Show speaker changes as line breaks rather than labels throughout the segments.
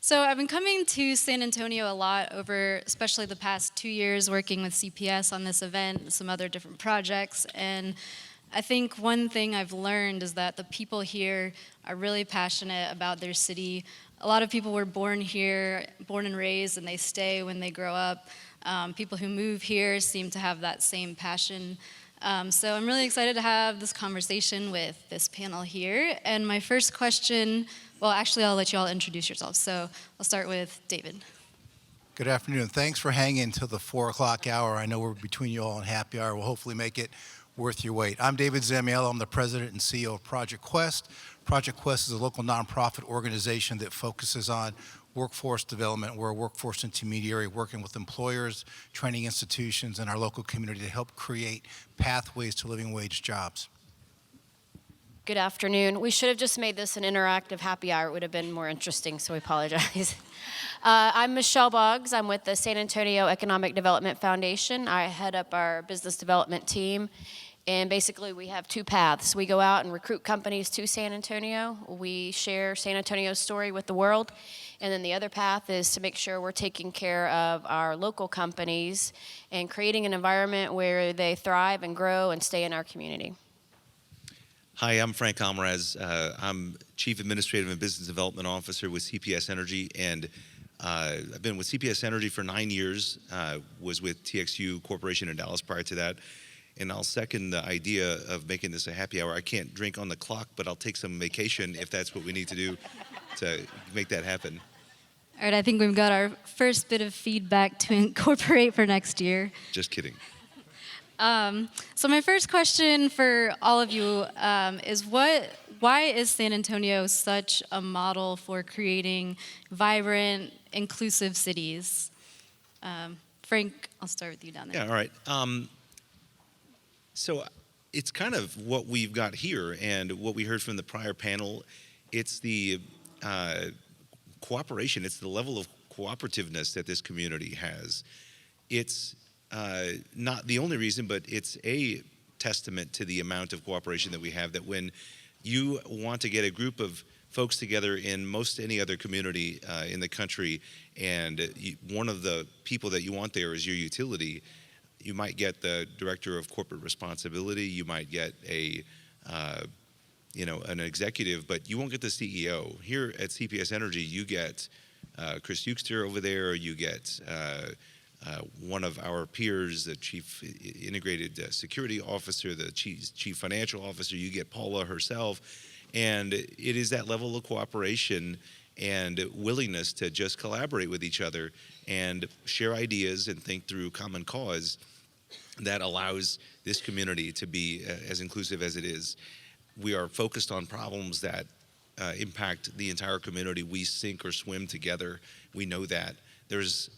So I've been coming to San Antonio a lot over, especially the past 2 years, working with CPS on this event and some other different projects. And I think one thing I've learned is that the people here are really passionate about their city. A lot of people were born here, born and raised, and they stay when they grow up. People who move here seem to have that same passion. So I'm really excited to have this conversation with this panel here. And my first question, well, actually, I'll let you all introduce yourselves. So I'll start with David.
Good afternoon. Thanks for hanging until the 4 o'clock hour. I know we're between you all and happy hour. We'll hopefully make it worth your wait. I'm David Zammiello. I'm the president and CEO of Project Quest. Project Quest is a local nonprofit organization that focuses on workforce development. We're a workforce intermediary working with employers, training institutions, and our local community to help create pathways to living wage jobs.
Good afternoon. We should have just made this an interactive happy hour. It would have been more interesting, so we apologize. I'm Michele Boggs. I'm with the San Antonio Economic Development Foundation. I head up our business development team. And basically, we have two paths. We go out and recruit companies to San Antonio. We share San Antonio's story with the world. And then the other path is to make sure we're taking care of our local companies and creating an environment where they thrive and grow and stay in our community.
Hi, I'm Frank Almaraz. I'm Chief Administrative and Business Development Officer with CPS Energy, and I've been with CPS Energy for 9 years, was with TXU Corporation in Dallas prior to that, and I'll second the idea of making this a happy hour. I can't drink on the clock, but I'll take some vacation if that's what we need to do to make that happen.
All right, I think we've got our first bit of feedback to incorporate for next year.
Just kidding.
So my first question for all of you is why is San Antonio such a model for creating vibrant, inclusive cities? Frank, I'll start with you down there.
Yeah, all right. So it's kind of what we've got here and what we heard from the prior panel. It's the cooperation. It's the level of cooperativeness that this community has. It's not the only reason, but it's a testament to the amount of cooperation that we have, that when you want to get a group of folks together in most any other community in the country, and one of the people that you want there is your utility, you might get the director of corporate responsibility, you might get an executive, but you won't get the CEO. Here at CPS Energy, you get Chris Euster over there, you get one of our peers, the Chief Integrated Security Officer, the Chief Financial Officer, you get Paula herself, and it is that level of cooperation and willingness to just collaborate with each other and share ideas and think through common cause that allows this community to be as inclusive as it is. We are focused on problems that impact the entire community. We sink or swim together. We know that. This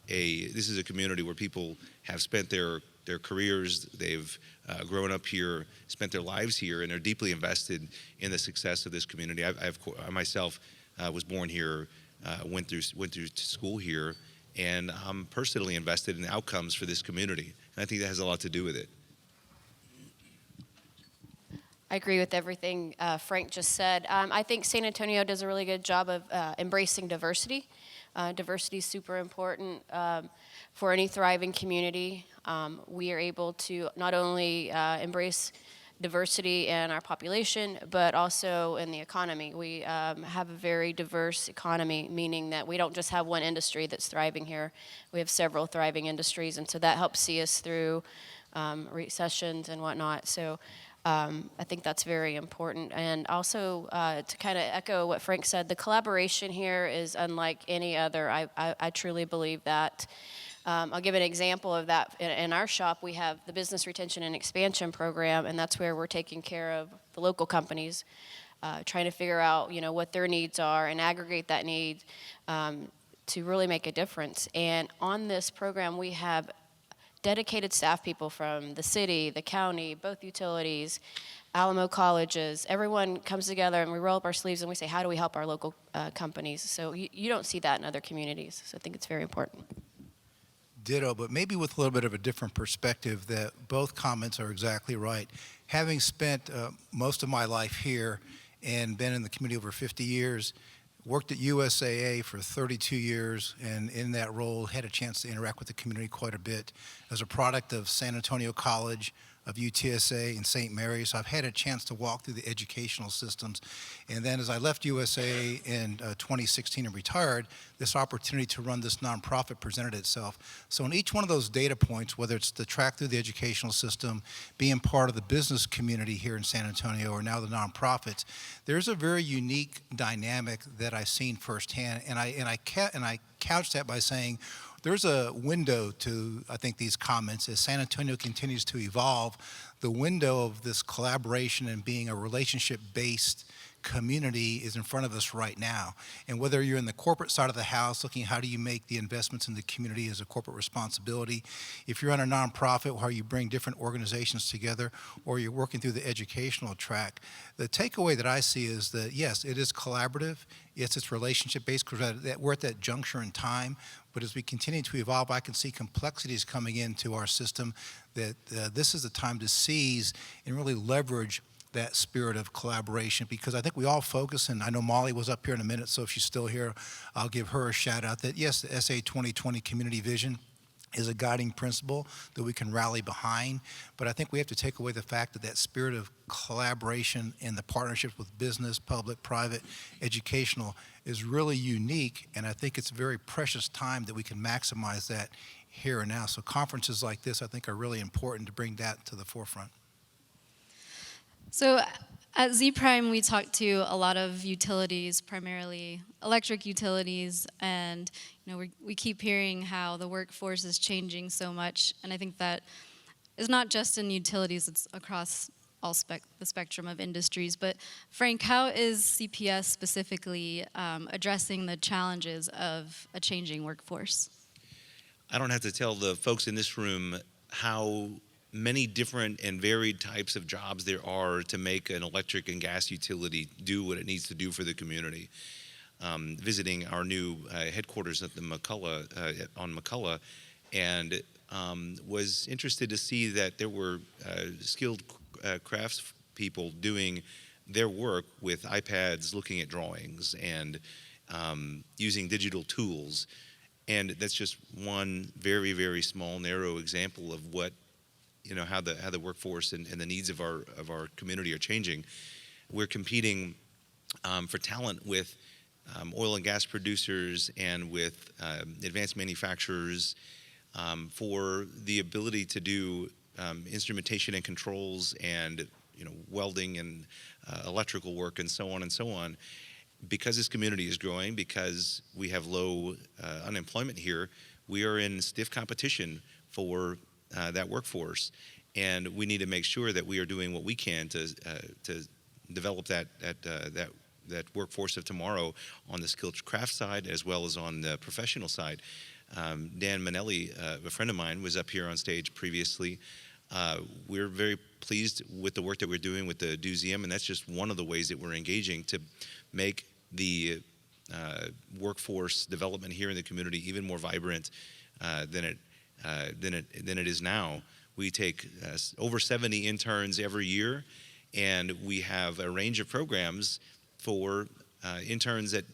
is a community where people have spent their careers, they've grown up here, spent their lives here, and are deeply invested in the success of this community. I myself was born here, went through school here, and I'm personally invested in the outcomes for this community. And I think that has a lot to do with it.
I agree with everything Frank just said. I think San Antonio does a really good job of embracing diversity. Diversity is super important for any thriving community. We are able to not only embrace diversity in our population, but also in the economy. We have a very diverse economy, meaning that we don't just have one industry that's thriving here. We have several thriving industries, and so that helps see us through recessions and whatnot. So I think that's very important. And also, to kind of echo what Frank said, the collaboration here is unlike any other. I truly believe that. I'll give an example of that. In our shop, we have the Business Retention and Expansion Program, and that's where we're taking care of the local companies, trying to figure out what their needs are and aggregate that need to really make a difference. And on this program, we have dedicated staff people from the city, the county, both utilities, Alamo colleges. Everyone comes together and we roll up our sleeves and we say, how do we help our local companies? So you don't see that in other communities. So I think it's very important.
Ditto, but maybe with a little bit of a different perspective, that both comments are exactly right. Having spent most of my life here and been in the community over 50 years, Worked at USAA for 32 years, and in that role had a chance to interact with the community quite a bit. As a product of San Antonio College, of UTSA and St. Mary's, so I've had a chance to walk through the educational systems. And then as I left USAA in 2016 and retired, this opportunity to run this nonprofit presented itself. So in each one of those data points, whether it's the track through the educational system, being part of the business community here in San Antonio, or now the nonprofits, there's a very unique dynamic that I've seen firsthand. And I couch that by saying, there's a window to, I think, these comments. As San Antonio continues to evolve, the window of this collaboration and being a relationship-based community is in front of us right now. And whether you're in the corporate side of the house, looking at how do you make the investments in the community as a corporate responsibility, if you're on a nonprofit where you bring different organizations together, or you're working through the educational track, the takeaway that I see is that, yes, it is collaborative. Yes, it's relationship-based because we're at that juncture in time. But as we continue to evolve, I can see complexities coming into our system that this is the time to seize and really leverage that spirit of collaboration, because I think we all focus, and I know Molly was up here in a minute, so if she's still here, I'll give her a shout out that yes, the SA 2020 community vision is a guiding principle that we can rally behind, but I think we have to take away the fact that that spirit of collaboration and the partnerships with business, public, private, educational is really unique, and I think it's a very precious time that we can maximize that here and now. So conferences like this, I think, are really important to bring that to the forefront.
So at Zpryme, we talk to a lot of utilities, primarily electric utilities, and we keep hearing how the workforce is changing so much, and I think that is not just in utilities, it's across all the spectrum of industries. But Frank, how is CPS specifically addressing the challenges of a changing workforce?
I don't have to tell the folks in this room how many different and varied types of jobs there are to make an electric and gas utility do what it needs to do for the community. Visiting our new headquarters at the on McCullough, and was interested to see that there were skilled craftspeople doing their work with iPads, looking at drawings and using digital tools. And that's just one very, very small, narrow example of what how the workforce and the needs of our community are changing. We're competing for talent with oil and gas producers and with advanced manufacturers for the ability to do instrumentation and controls and welding and electrical work and so on. Because this community is growing, because we have low unemployment here, we are in stiff competition for that workforce, and we need to make sure that we are doing what we can to develop that workforce of tomorrow on the skilled craft side as well as on the professional side. Dan Manelli, a friend of mine, was up here on stage previously. We're very pleased with the work that we're doing with the Museum, and that's just one of the ways that we're engaging to make the workforce development here in the community even more vibrant than it is now. We take over 70 interns every year, and we have a range of programs for interns that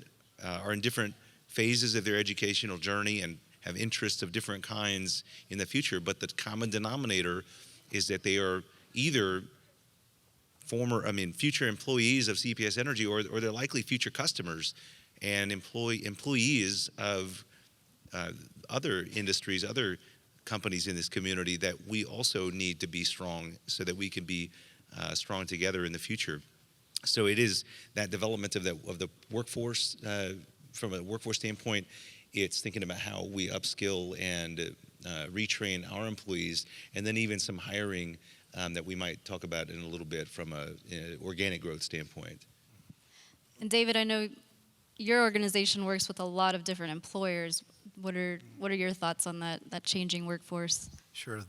are in different phases of their educational journey and have interests of different kinds in the future. But the common denominator is that they are either future employees of CPS Energy, or they're likely future customers and employees of other industries, other companies in this community that we also need to be strong so that we can be strong together in the future. So it is that development of the workforce. From a workforce standpoint, it's thinking about how we upskill and retrain our employees, and then even some hiring that we might talk about in a little bit from an organic growth standpoint.
And David, I know your organization works with a lot of different employers. What are your thoughts on that changing workforce?
Sure.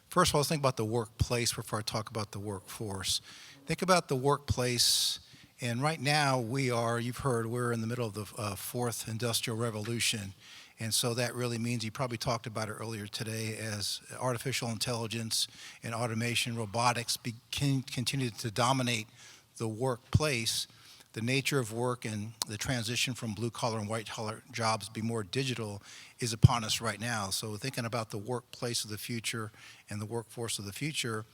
First of all, let's think about the workplace before I talk about the workforce. Think about the workplace, and right now you've heard, we're in the middle of the fourth industrial revolution. And so that really means, you probably talked about it earlier today, as artificial intelligence and automation, robotics continue to dominate the workplace, the nature of work and the transition from blue-collar and white-collar jobs to be more digital is upon us right now. So thinking about the workplace of the future and the workforce of the future,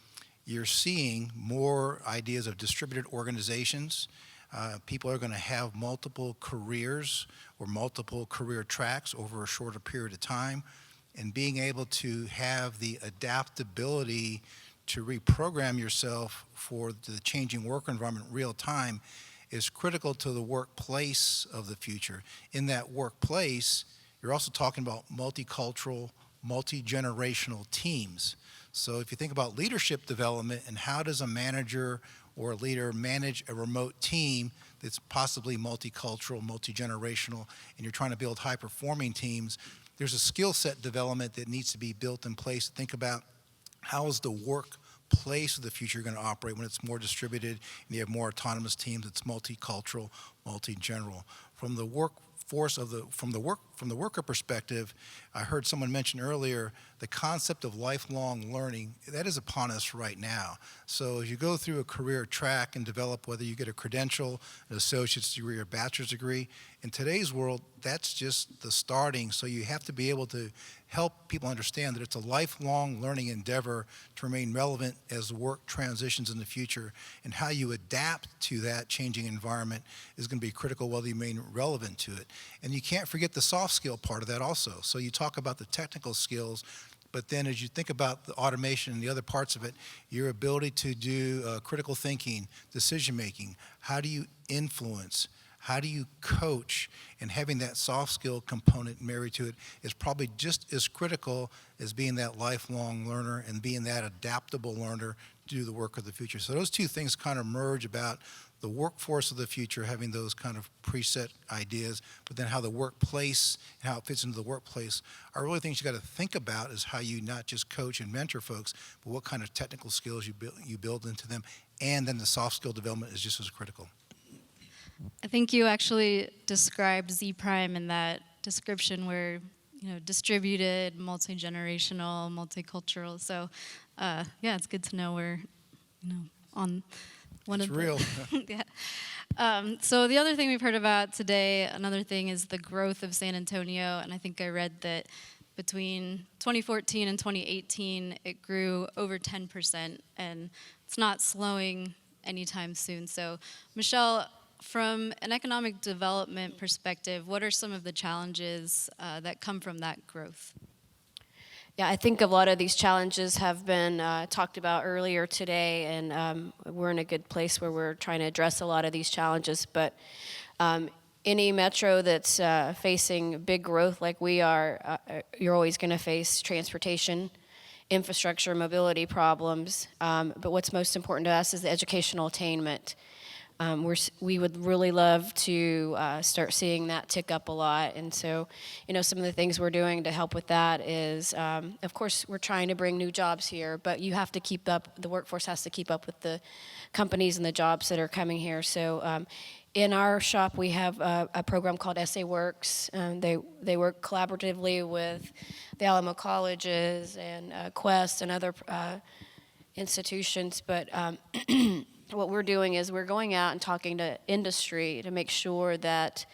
you're seeing more ideas of distributed organizations. People are going to have multiple careers or multiple career tracks over a shorter period of time, and being able to have the adaptability to reprogram yourself for the changing work environment real time is critical to the workplace of the future. In that workplace, you're also talking about multicultural, multi-generational teams. So if you think about leadership development and how does a manager or a leader manage a remote team that's possibly multicultural, multi-generational, and you're trying to build high-performing teams, there's a skill set development that needs to be built in place to think about how is the workplace of the future going to operate when it's more distributed and you have more autonomous teams. It's multicultural, multi-general. From the workforce from the worker perspective, I heard someone mention earlier the concept of lifelong learning. That is upon us right now. So as you go through a career track and develop, whether you get a credential, an associate's degree, or a bachelor's degree, in today's world, that's just the starting. So you have to be able to help people understand that it's a lifelong learning endeavor to remain relevant as work transitions in the future, and how you adapt to that changing environment is going to be critical whether you remain relevant to it. And you can't forget the soft skill part of that also. So you talk about the technical skills, but then as you think about the automation and the other parts of it, your ability to do critical thinking, decision making, how do you influence, how do you coach, and having that soft skill component married to it is probably just as critical as being that lifelong learner and being that adaptable learner to do the work of the future. So those two things kind of merge about the workforce of the future, having those kind of preset ideas, but then how the workplace and how it fits into the workplace are really things you got to think about, is how you not just coach and mentor folks, but what kind of technical skills you build into them, and then the soft skill development is just as critical.
I think you actually described Zpryme in that description where, distributed, multi-generational, multicultural. So, yeah, it's good to know we're, on one
It's
of the...
real.
Yeah. So the other thing we've heard about today, another thing is the growth of San Antonio, and I think I read that between 2014 and 2018, it grew over 10%, and it's not slowing anytime soon. So, Michele, from an economic development perspective, what are some of the challenges that come from that growth?
Yeah, I think a lot of these challenges have been talked about earlier today, and we're in a good place where we're trying to address a lot of these challenges. But any metro that's facing big growth like we are, you're always going to face transportation, infrastructure, mobility problems. But what's most important to us is the educational attainment. We would really love to start seeing that tick up a lot. And so, some of the things we're doing to help with that is, of course, we're trying to bring new jobs here, but you have to keep up, the workforce has to keep up with the companies and the jobs that are coming here. So in our shop, we have a program called SA Works. They work collaboratively with the Alamo colleges and Quest and other institutions, but what we're doing is we're going out and talking to industry to make sure that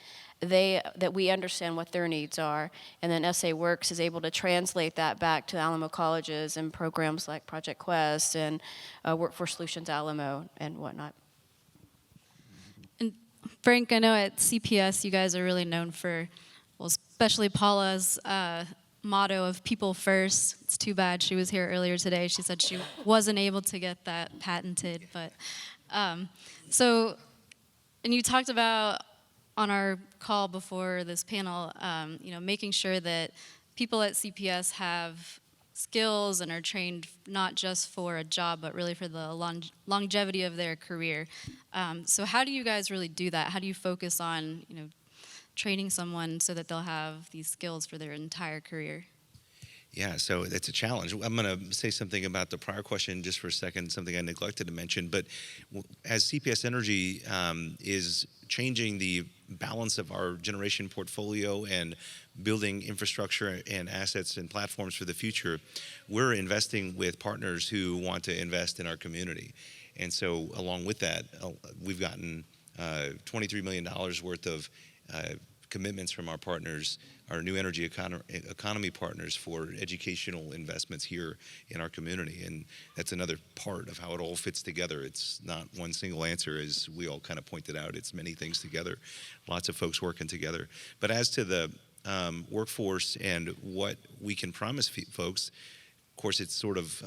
we understand what their needs are, and then SA Works is able to translate that back to the Alamo colleges and programs like Project Quest and Workforce Solutions Alamo and whatnot.
And Frank, I know at CPS you guys are really known for, well, especially Paula's motto of people first. It's too bad she was here earlier today. She said she wasn't able to get that patented, but so, and you talked about on our call before this panel, making sure that people at CPS have skills and are trained not just for a job, but really for the longevity of their career. So how do you guys really do that? How do you focus on, training someone so that they'll have these skills for their entire career?
Yeah, so it's a challenge. I'm going to say something about the prior question just for a second, something I neglected to mention. But as CPS Energy is changing the balance of our generation portfolio and building infrastructure and assets and platforms for the future, we're investing with partners who want to invest in our community. And so along with that, we've gotten $23 million worth of commitments from our partners, our new energy economy partners, for educational investments here in our community. And that's another part of how it all fits together. It's not one single answer, as we all kind of pointed out. It's many things together, lots of folks working together. But as to the workforce and what we can promise folks, of course, it's sort of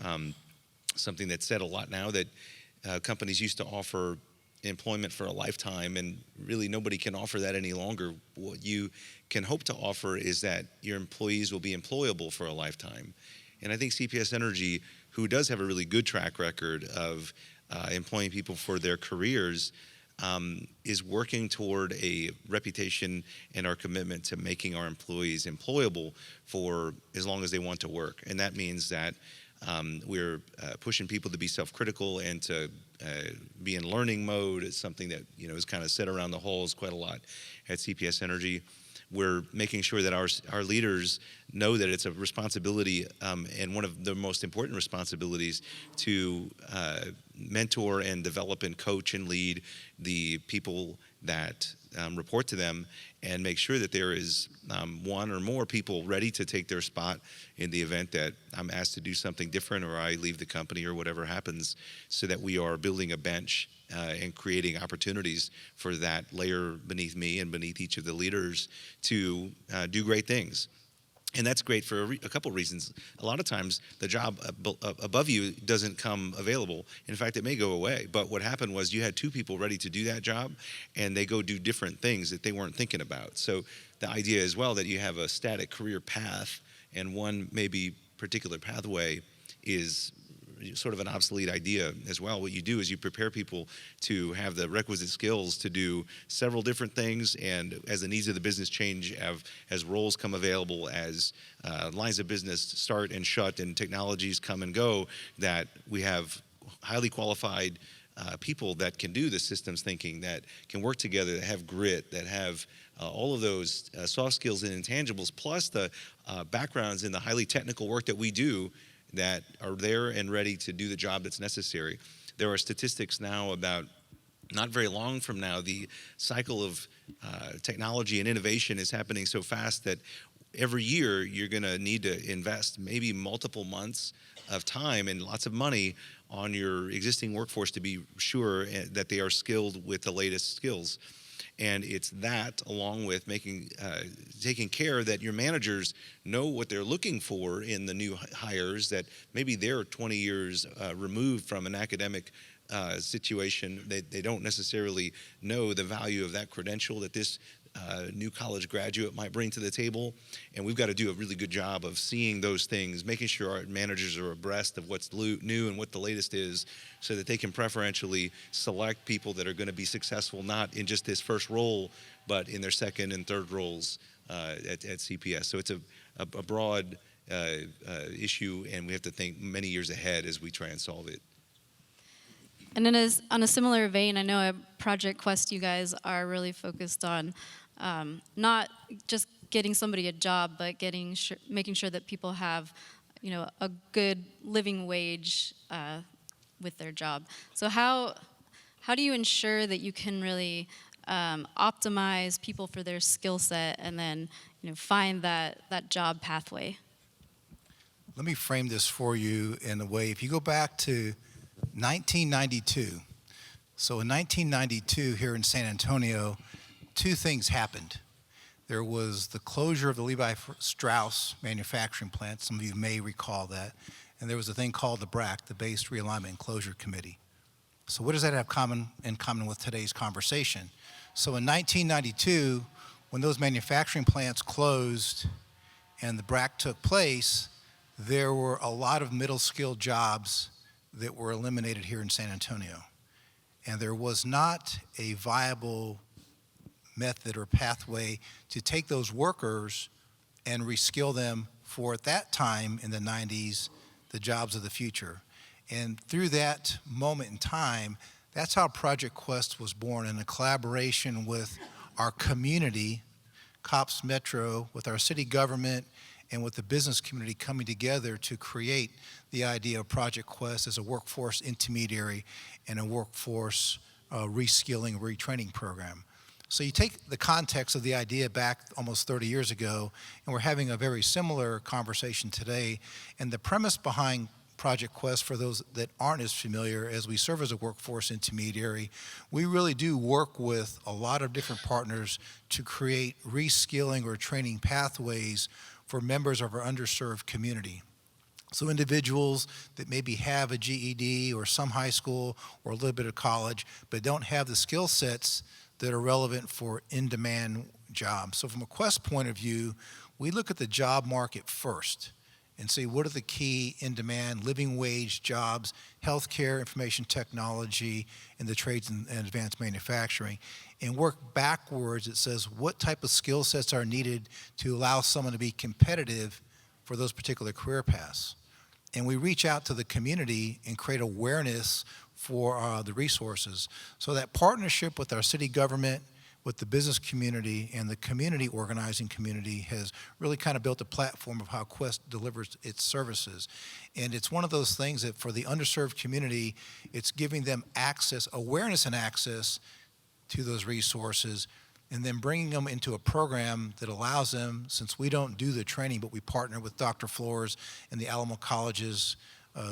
something that's said a lot now, that companies used to offer employment for a lifetime, and really nobody can offer that any longer. What you can hope to offer is that your employees will be employable for a lifetime. And I think CPS Energy, who does have a really good track record of employing people for their careers, is working toward a reputation and our commitment to making our employees employable for as long as they want to work. And that means that we're pushing people to be self-critical and to be in learning mode. It's something that is kind of said around the halls quite a lot at CPS Energy. We're making sure that our leaders know that it's a responsibility, and one of the most important responsibilities, to mentor and develop and coach and lead the people that report to them, and make sure that there is one or more people ready to take their spot in the event that I'm asked to do something different, or I leave the company, or whatever happens, so that we are building a bench and creating opportunities for that layer beneath me and beneath each of the leaders to do great things. And that's great for a couple reasons. A lot of times, the job above you doesn't come available. In fact, it may go away. But what happened was you had two people ready to do that job, and they go do different things that they weren't thinking about. So the idea as well that you have a static career path, and one maybe particular pathway is sort of an obsolete idea as well. What you do is you prepare people to have the requisite skills to do several different things, and as the needs of the business change, as roles come available, as lines of business start and shut and technologies come and go, that we have highly qualified people that can do the systems thinking, that can work together, that have grit, that have all of those soft skills and intangibles, plus the backgrounds in the highly technical work that we do, that are there and ready to do the job that's necessary. There are statistics now about, not very long from now, the cycle of technology and innovation is happening so fast that every year you're going to need to invest maybe multiple months of time and lots of money on your existing workforce to be sure that they are skilled with the latest skills. And it's that, along with taking care that your managers know what they're looking for in the new hires, that maybe they're 20 years removed from an academic situation. They don't necessarily know the value of that credential that this new college graduate might bring to the table. And we've got to do a really good job of seeing those things, making sure our managers are abreast of what's new and what the latest is, so that they can preferentially select people that are going to be successful, not in just this first role, but in their second and third roles at CPS. So it's a broad issue, and we have to think many years ahead as we try and solve it.
And then on a similar vein, I know at Project Quest you guys are really focused on not just getting somebody a job, but making sure that people have, a good living wage with their job. So how do you ensure that you can really optimize people for their skill set, and then find that job pathway?
Let me frame this for you in a way. If you go back to 1992. So in 1992 here in San Antonio, two things happened. There was the closure of the Levi Strauss manufacturing plant. Some of you may recall that. And there was a thing called the BRAC, the Base Realignment and Closure Committee. So what does that have in common with today's conversation? So in 1992, when those manufacturing plants closed and the BRAC took place, there were a lot of middle-skilled jobs that were eliminated here in San Antonio. And there was not a viable method or pathway to take those workers and reskill them for, at that time in the 90s, the jobs of the future. And through that moment in time, that's how Project Quest was born, in a collaboration with our community, COPS Metro, with our city government, and with the business community coming together to create the idea of Project Quest as a workforce intermediary and a workforce reskilling, retraining program. So you take the context of the idea back almost 30 years ago, and we're having a very similar conversation today. And the premise behind Project Quest, for those that aren't as familiar, as we serve as a workforce intermediary, we really do work with a lot of different partners to create reskilling or training pathways for members of our underserved community. So individuals that maybe have a GED or some high school or a little bit of college, but don't have the skill sets that are relevant for in-demand jobs. So from a Quest point of view, we look at the job market first and see what are the key in-demand living wage jobs, healthcare, information technology, and the trades and advanced manufacturing, and work backwards. It says what type of skill sets are needed to allow someone to be competitive for those particular career paths. And we reach out to the community and create awareness for the resources. So that partnership with our city government, with the business community, and the community organizing community has really kind of built a platform of how Quest delivers its services. And it's one of those things that for the underserved community, it's giving them access, awareness and access to those resources, and then bringing them into a program that allows them, since we don't do the training, but we partner with Dr. Flores and the Alamo Colleges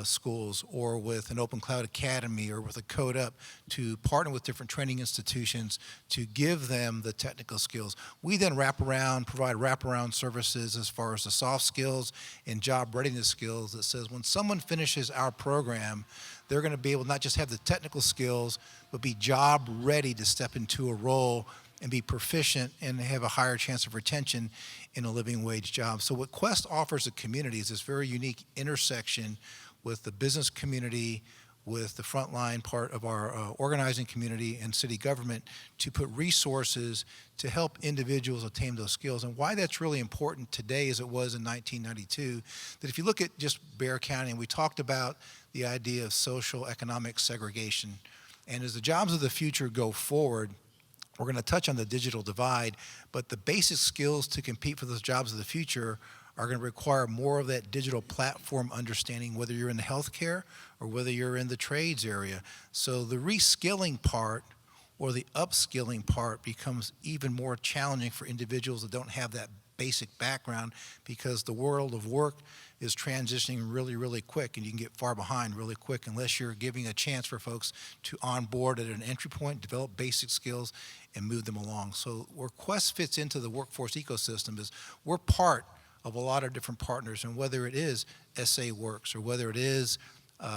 schools, or with an Open Cloud Academy, or with a Code Up, to partner with different training institutions to give them the technical skills. We then provide wraparound services as far as the soft skills and job readiness skills that says when someone finishes our program, they're going to be able to not just have the technical skills, but be job ready to step into a role and be proficient and have a higher chance of retention in a living wage job. So what Quest offers the community is this very unique intersection with the business community, with the frontline part of our organizing community and city government, to put resources to help individuals attain those skills. And why that's really important today as it was in 1992, that if you look at just Bexar County, and we talked about the idea of social economic segregation, and as the jobs of the future go forward, we're going to touch on the digital divide, but the basic skills to compete for those jobs of the future are going to require more of that digital platform understanding, whether you're in the healthcare or whether you're in the trades area. So the reskilling part or the upskilling part becomes even more challenging for individuals that don't have that basic background, because the world of work is transitioning really, really quick, and you can get far behind really quick unless you're giving a chance for folks to onboard at an entry point, develop basic skills, and move them along. So where Quest fits into the workforce ecosystem is we're part of a lot of different partners, and whether it is SA Works or whether it is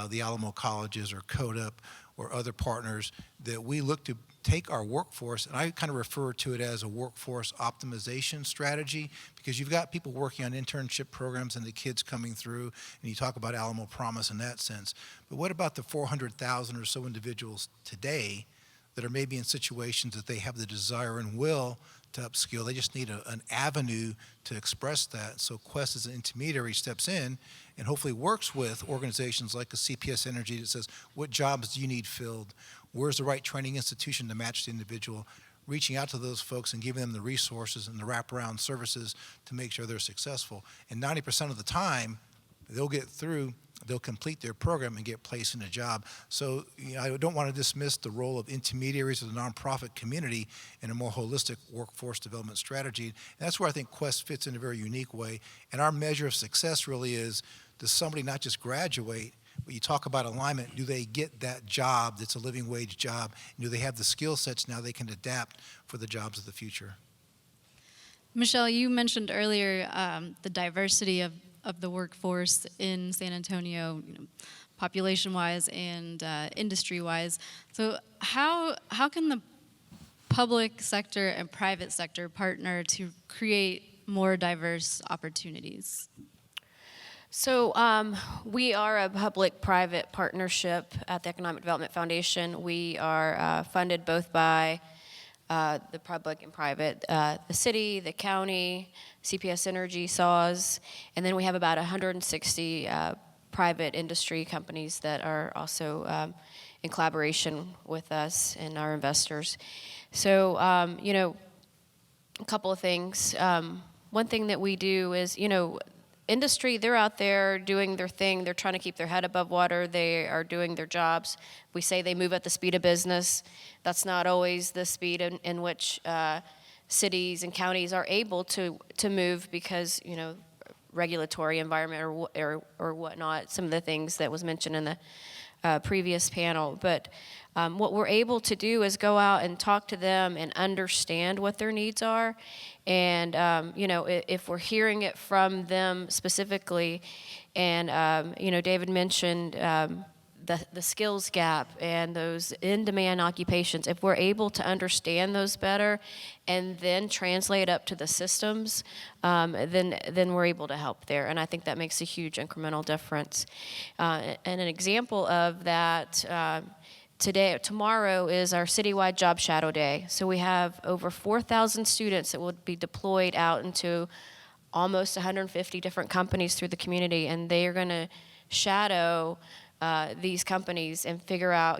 the Alamo Colleges or Code Up or other partners, that we look to take our workforce, and I kind of refer to it as a workforce optimization strategy, because you've got people working on internship programs and the kids coming through, and you talk about Alamo Promise in that sense. But what about the 400,000 or so individuals today that are maybe in situations that they have the desire and will to upskill? They just need an avenue to express that. So Quest as an intermediary steps in and hopefully works with organizations like a CPS Energy that says, what jobs do you need filled? Where's the right training institution to match the individual? Reaching out to those folks and giving them the resources and the wraparound services to make sure they're successful. And 90% of the time, they'll get through, they'll complete their program and get placed in a job. So I don't want to dismiss the role of intermediaries of the nonprofit community in a more holistic workforce development strategy. And that's where I think Quest fits in a very unique way. And our measure of success really is, does somebody not just graduate, but you talk about alignment, do they get that job that's a living wage job? And do they have the skill sets now they can adapt for the jobs of the future?
Michele, you mentioned earlier the diversity of the workforce in San Antonio, population-wise and industry-wise. So how can the public sector and private sector partner to create more diverse opportunities?
So we are a public-private partnership at the Economic Development Foundation. We are funded both by the public and private, the city, the county, CPS Energy, SAWS, and then we have about 160 private industry companies that are also in collaboration with us and our investors. So, a couple of things. One thing that we do is, industry, they're out there doing their thing. They're trying to keep their head above water. They are doing their jobs. We say they move at the speed of business. That's not always the speed in which cities and counties are able to move because, regulatory environment or whatnot, some of the things that was mentioned in the previous panel. But what we're able to do is go out and talk to them and understand what their needs are. And, if we're hearing it from them specifically, and, David mentioned the skills gap and those in-demand occupations, if we're able to understand those better and then translate up to the systems, then we're able to help there. And I think that makes a huge incremental difference. And an example of that, tomorrow is our citywide job shadow day. So we have over 4,000 students that will be deployed out into almost 150 different companies through the community, and they are going to shadow these companies and figure out,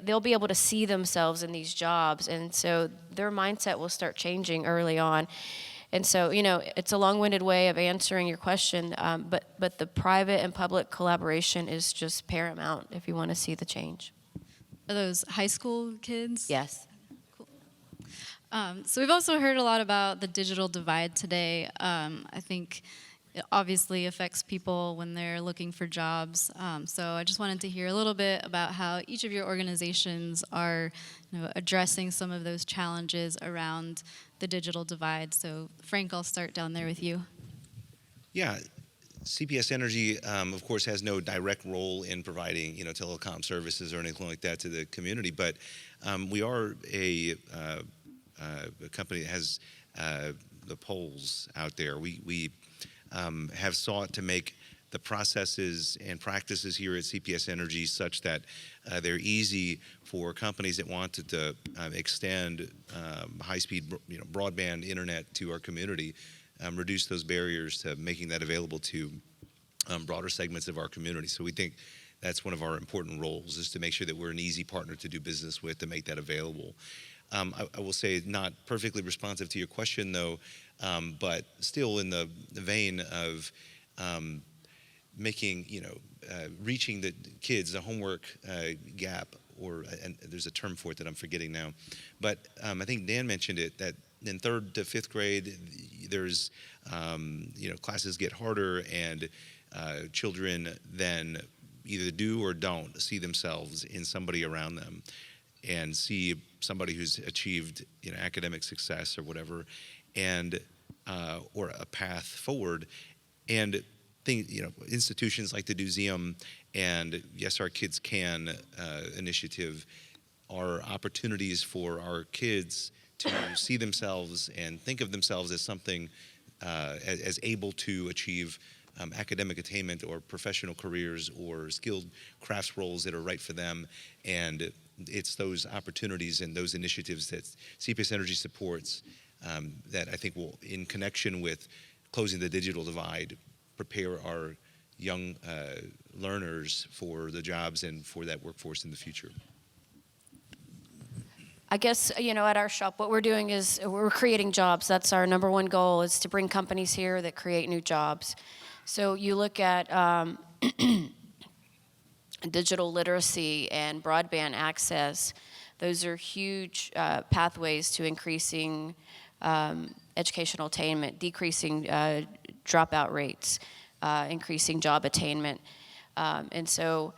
they'll be able to see themselves in these jobs, and so their mindset will start changing early on. And so, it's a long-winded way of answering your question, but the private and public collaboration is just paramount if you want to see the change.
Are those high school kids?
Yes.
Cool. So we've also heard a lot about the digital divide today. I think it obviously affects people when they're looking for jobs. So I just wanted to hear a little bit about how each of your organizations are addressing some of those challenges around the digital divide. So Frank, I'll start down there with you.
Yeah. CPS Energy, of course, has no direct role in providing, telecom services or anything like that to the community, but we are a company that has the poles out there. We have sought to make the processes and practices here at CPS Energy such that they're easy for companies that wanted to extend high-speed, broadband internet to our community. Reduce those barriers to making that available to broader segments of our community. So we think that's one of our important roles, is to make sure that we're an easy partner to do business with, to make that available. I will say, not perfectly responsive to your question, though, but still in the vein of making, reaching the kids, the homework gap, and there's a term for it that I'm forgetting now. But I think Dan mentioned it, that in 3rd to 5th grade, there's, classes get harder, and children then either do or don't see themselves in somebody around them and see somebody who's achieved, academic success or whatever, and or a path forward. And institutions like the Museum and Yes Our Kids Can initiative are opportunities for our kids to see themselves and think of themselves as something, as able to achieve academic attainment or professional careers or skilled crafts roles that are right for them. And it's those opportunities and those initiatives that CPS Energy supports that I think will, in connection with closing the digital divide, prepare our young learners for the jobs and for that workforce in the future.
I guess, at our shop, what we're doing is we're creating jobs. That's our number one goal, is to bring companies here that create new jobs. So you look at digital literacy and broadband access. Those are huge pathways to increasing educational attainment, decreasing dropout rates, increasing job attainment. And so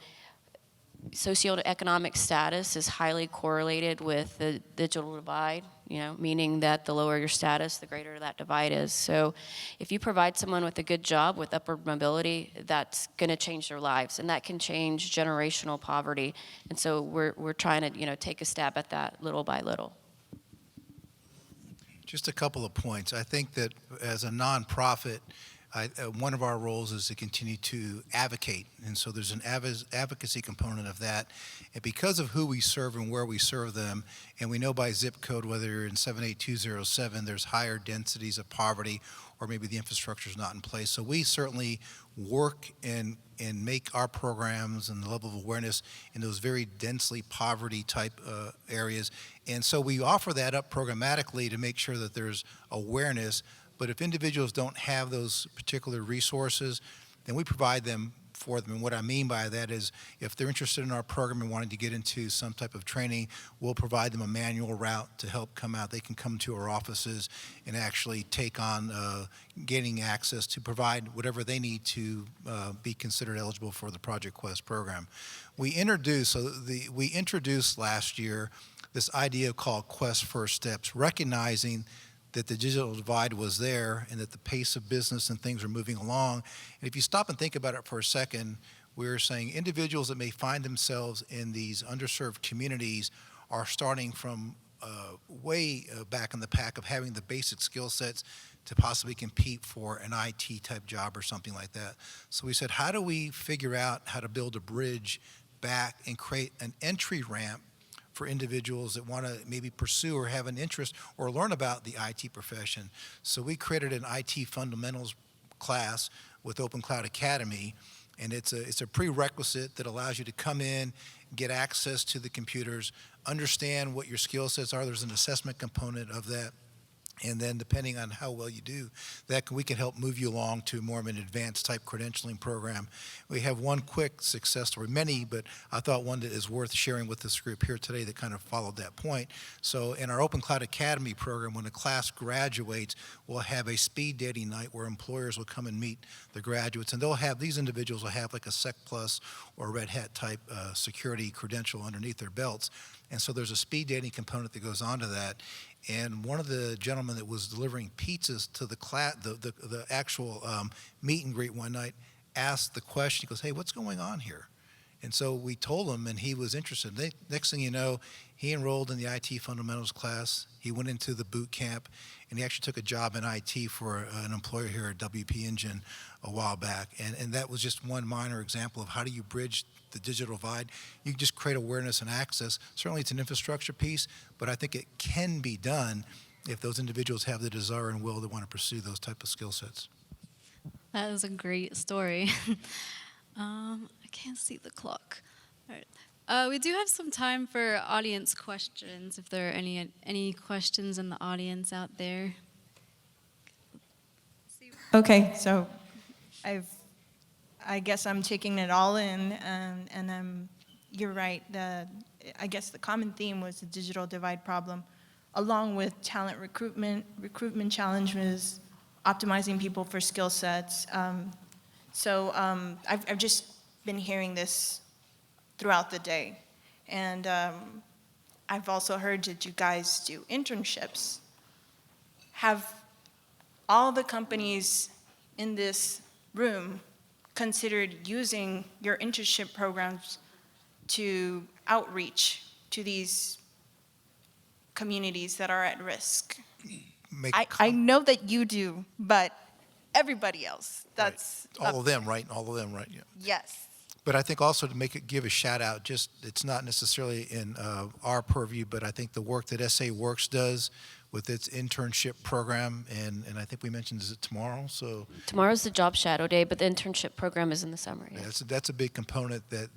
socioeconomic status is highly correlated with the digital divide, meaning that the lower your status, the greater that divide is. So if you provide someone with a good job with upward mobility, that's going to change their lives, and that can change generational poverty. And so we're trying to, take a stab at that little by little.
Just a couple of points. I think that as a nonprofit, one of our roles is to continue to advocate, and so there's an advocacy component of that. And because of who we serve and where we serve them, and we know by zip code, whether you're in 78207, there's higher densities of poverty, or maybe the infrastructure is not in place. So we certainly work and make our programs and the level of awareness in those very densely poverty type areas. And so we offer that up programmatically to make sure that there's awareness. But if individuals don't have those particular resources, then we provide them for them. And what I mean by that is if they're interested in our program and wanting to get into some type of training, we'll provide them a manual route to help come out. They can come to our offices and actually take on gaining access to provide whatever they need to be considered eligible for the Project Quest program. We introduced last year this idea called Quest First Steps, recognizing that the digital divide was there and that the pace of business and things are moving along. And if you stop and think about it for a second, we're saying individuals that may find themselves in these underserved communities are starting from way back in the pack of having the basic skill sets to possibly compete for an IT type job or something like that. So we said, how do we figure out how to build a bridge back and create an entry ramp for individuals that want to maybe pursue or have an interest or learn about the IT profession? So we created an IT fundamentals class with Open Cloud Academy, and it's a prerequisite that allows you to come in, get access to the computers, understand what your skill sets are. There's an assessment component of that. And then depending on how well you do, we can help move you along to more of an advanced type credentialing program. We have one quick success story, many, but I thought one that is worth sharing with this group here today that kind of followed that point. So in our Open Cloud Academy program, when a class graduates, we'll have a speed dating night where employers will come and meet the graduates. And these individuals will have like a Sec Plus or Red Hat type security credential underneath their belts. And so there's a speed dating component that goes on to that. And one of the gentlemen that was delivering pizzas to the actual meet and greet one night asked the question. He goes, "Hey, what's going on here?" And so we told him, and he was interested. Next thing you know, he enrolled in the IT fundamentals class. He went into the boot camp, and he actually took a job in IT for an employer here at WP Engine a while back. And that was just one minor example of how do you bridge the digital divide. You just create awareness and access. Certainly it's an infrastructure piece, but I think it can be done if those individuals have the desire and will to want to pursue those type of skill sets.
That is a great story. I can't see the clock. All right. We do have some time for audience questions, if there are any questions in the audience out there.
Okay, so I guess I'm taking it all in, and you're right. I guess the common theme was the digital divide problem, along with talent recruitment challenges, optimizing people for skill sets. I've just been hearing this throughout the day, and I've also heard that you guys do internships. Have all the companies in this room considered using your internship programs to outreach to these communities that are at risk? I know that you do, but everybody else, that's
right. All of them, right? All of them, right? Yeah.
Yes.
But I think also to give a shout out, it's not necessarily in our purview, but I think the work that SA Works does with its internship program, and I think we mentioned, is it tomorrow? So
Tomorrow's the job shadow day, but the internship program is in the summer. Yeah.
that's a big component that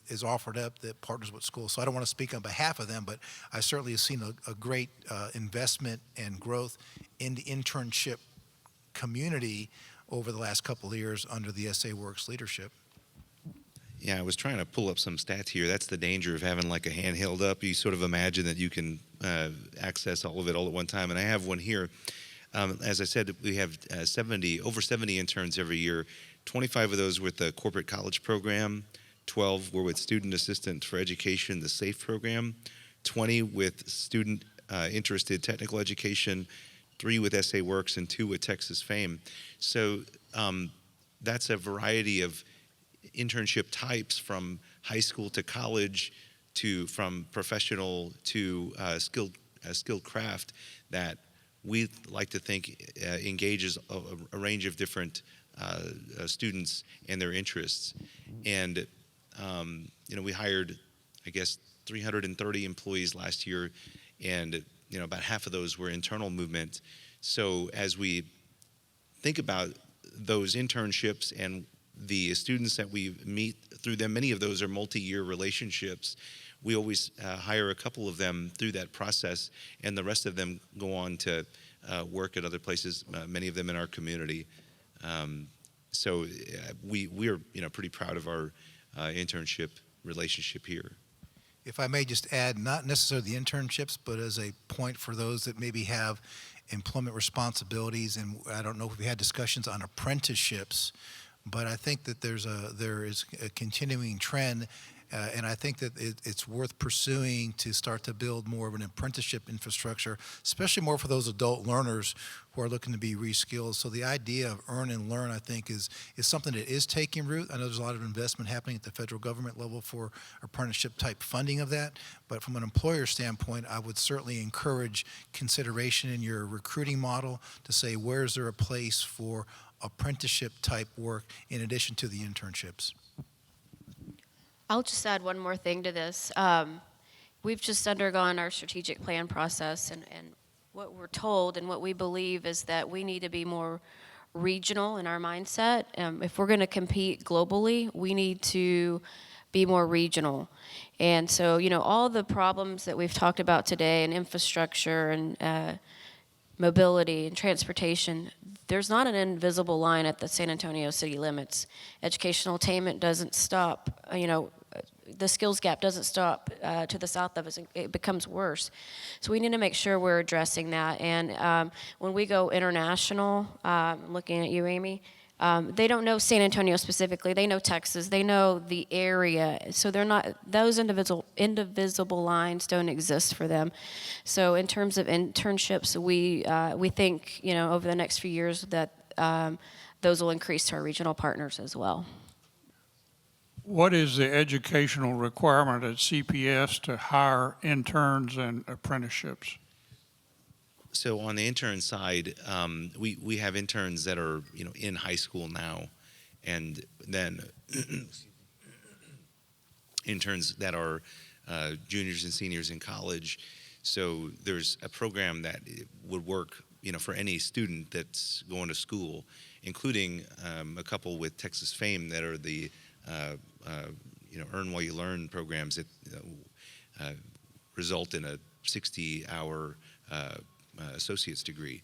is offered up that partners with schools. So I don't want to speak on behalf of them, but I certainly have seen a great investment and growth in the internship community over the last couple of years under the SA Works leadership.
Yeah, I was trying to pull up some stats here. That's the danger of having like a handheld up. You sort of imagine that you can access all of it all at one time. And I have one here. As I said, we have over 70 interns every year. 25 of those with the corporate college program. 12 were with student assistant for education, the SAFE program. 20 with student interested technical education. 3 with SA Works and 2 with Texas FAME. So that's a variety of internship types from high school to college from professional to skilled craft that we like to think engages a range of different students and their interests. And we hired, I guess, 330 employees last year, and about half of those were internal movement. So as we think about those internships and the students that we meet through them, many of those are multi-year relationships. We always hire a couple of them through that process, and the rest of them go on to work at other places, many of them in our community. So we're pretty proud of our internship relationship here.
If I may just add, not necessarily the internships, but as a point for those that maybe have employment responsibilities, and I don't know if we had discussions on apprenticeships, but I think that there is a continuing trend, and I think that it's worth pursuing to start to build more of an apprenticeship infrastructure, especially more for those adult learners who are looking to be reskilled. So the idea of earn and learn, I think, is something that is taking root. I know there's a lot of investment happening at the federal government level for apprenticeship type funding of that, but from an employer standpoint, I would certainly encourage consideration in your recruiting model to say, where is there a place for apprenticeship type work in addition to the internships?
I'll just add one more thing to this. We've just undergone our strategic plan process, and what we're told and what we believe is that we need to be more regional in our mindset. If we're going to compete globally, we need to be more regional. And so, all the problems that we've talked about today in infrastructure and mobility and transportation, there's not an invisible line at the San Antonio city limits. Educational attainment doesn't stop, the skills gap doesn't stop to the south of us. It becomes worse. So we need to make sure we're addressing that. And when we go international, looking at you, Amy, they don't know San Antonio specifically. They know Texas. They know the area. So they're not, those indivisible lines don't exist for them. So in terms of internships, we think, over the next few years that those will increase to our regional partners as well.
What is the educational requirement at CPS to hire interns and apprenticeships?
So on the intern side, we have interns that are in high school now, and then interns that are juniors and seniors in college. So there's a program that would work for any student that's going to school, including a couple with Texas Fame that are the Earn While You Learn programs that result in a 60-hour associate's degree.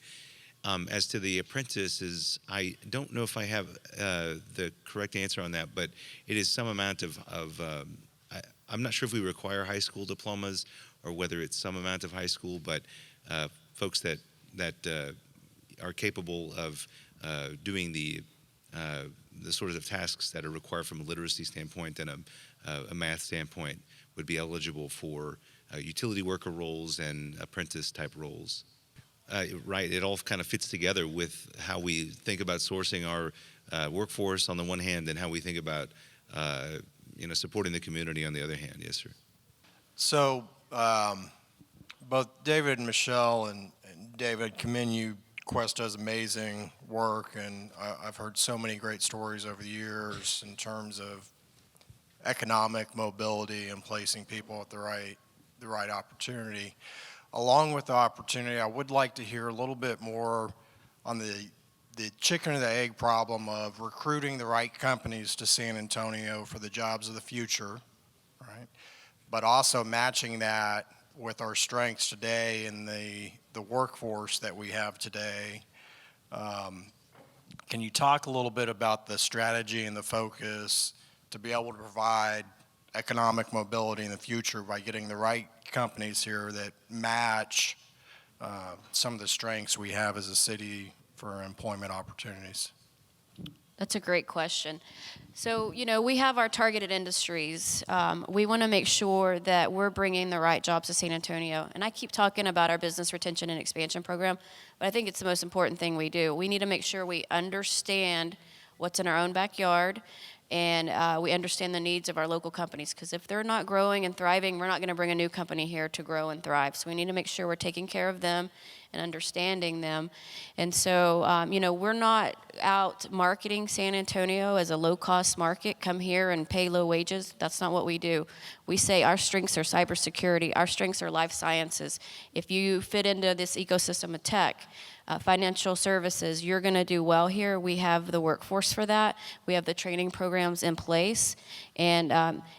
As to the apprentices, I don't know if I have the correct answer on that, but it is some amount of I'm not sure if we require high school diplomas or whether it's some amount of high school, but folks that are capable of doing the sorts of tasks that are required from a literacy standpoint and a math standpoint would be eligible for utility worker roles and apprentice type roles. Right, it all kind of fits together with how we think about sourcing our workforce on the one hand and how we think about supporting the community on the other hand. Yes, sir.
So both David and Michele and David, commend you. Quest does amazing work, and I've heard so many great stories over the years in terms of economic mobility and placing people at the right opportunity. Along with the opportunity, I would like to hear a little bit more on the chicken and the egg problem of recruiting the right companies to San Antonio for the jobs of the future, right? But also matching that with our strengths today and the workforce that we have today. Can you talk a little bit about the strategy and the focus to be able to provide economic mobility in the future by getting the right companies here that match some of the strengths we have as a city for employment opportunities?
That's a great question. So, we have our targeted industries. We want to make sure that we're bringing the right jobs to San Antonio. And I keep talking about our business retention and expansion program, but I think it's the most important thing we do. We need to make sure we understand what's in our own backyard, and we understand the needs of our local companies, because if they're not growing and thriving, we're not going to bring a new company here to grow and thrive. So we need to make sure we're taking care of them and understanding them. And so, we're not out marketing San Antonio as a low-cost market. Come here and pay low wages. That's not what we do. We say our strengths are cybersecurity. Our strengths are life sciences. If you fit into this ecosystem of tech, financial services, you're going to do well here. We have the workforce for that. We have the training programs in place. And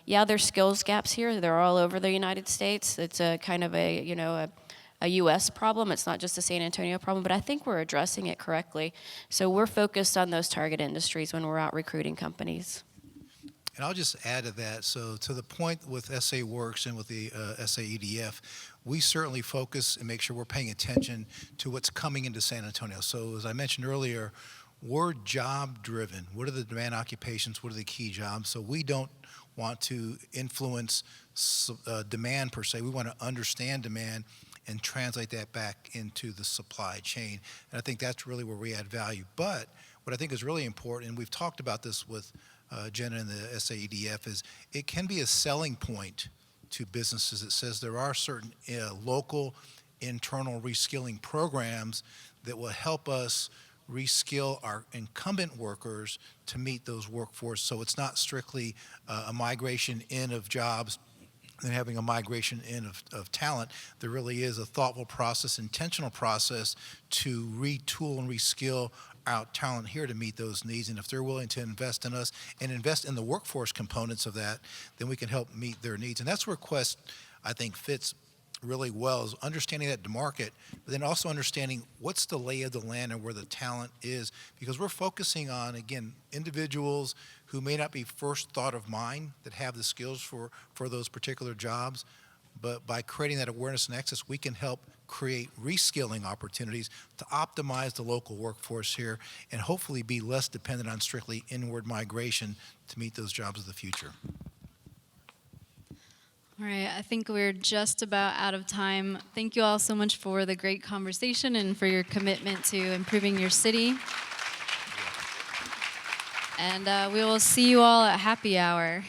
there's skills gaps here. They're all over the United States. It's a kind of a a U.S. problem. It's not just a San Antonio problem, but I think we're addressing it correctly. So we're focused on those target industries when we're out recruiting companies.
And I'll just add to that. So to the point with SA Works and with the SAEDF, we certainly focus and make sure we're paying attention to what's coming into San Antonio. So as I mentioned earlier, we're job driven. What are the demand occupations? What are the key jobs? So we don't want to influence demand per se. We want to understand demand and translate that back into the supply chain. And I think that's really where we add value. But what I think is really important, and we've talked about this with Jenna and the SAEDF, is it can be a selling point to businesses that says there are certain local internal reskilling programs that will help us reskill our incumbent workers to meet those workforce. So it's not strictly a migration in of jobs and having a migration in of talent. There really is a thoughtful process, intentional process to retool and reskill our talent here to meet those needs. And if they're willing to invest in us and invest in the workforce components of that, then we can help meet their needs. And that's where Quest, I think, fits really well, is understanding that market, but then also understanding what's the lay of the land and where the talent is, because we're focusing on, again, individuals who may not be first thought of mind that have the skills for those particular jobs, but by creating that awareness and access, we can help create reskilling opportunities to optimize the local workforce here and hopefully be less dependent on strictly inward migration to meet those jobs of the future.
All right, I think we're just about out of time. Thank you all so much for the great conversation and for your commitment to improving your city. And we will see you all at happy hour.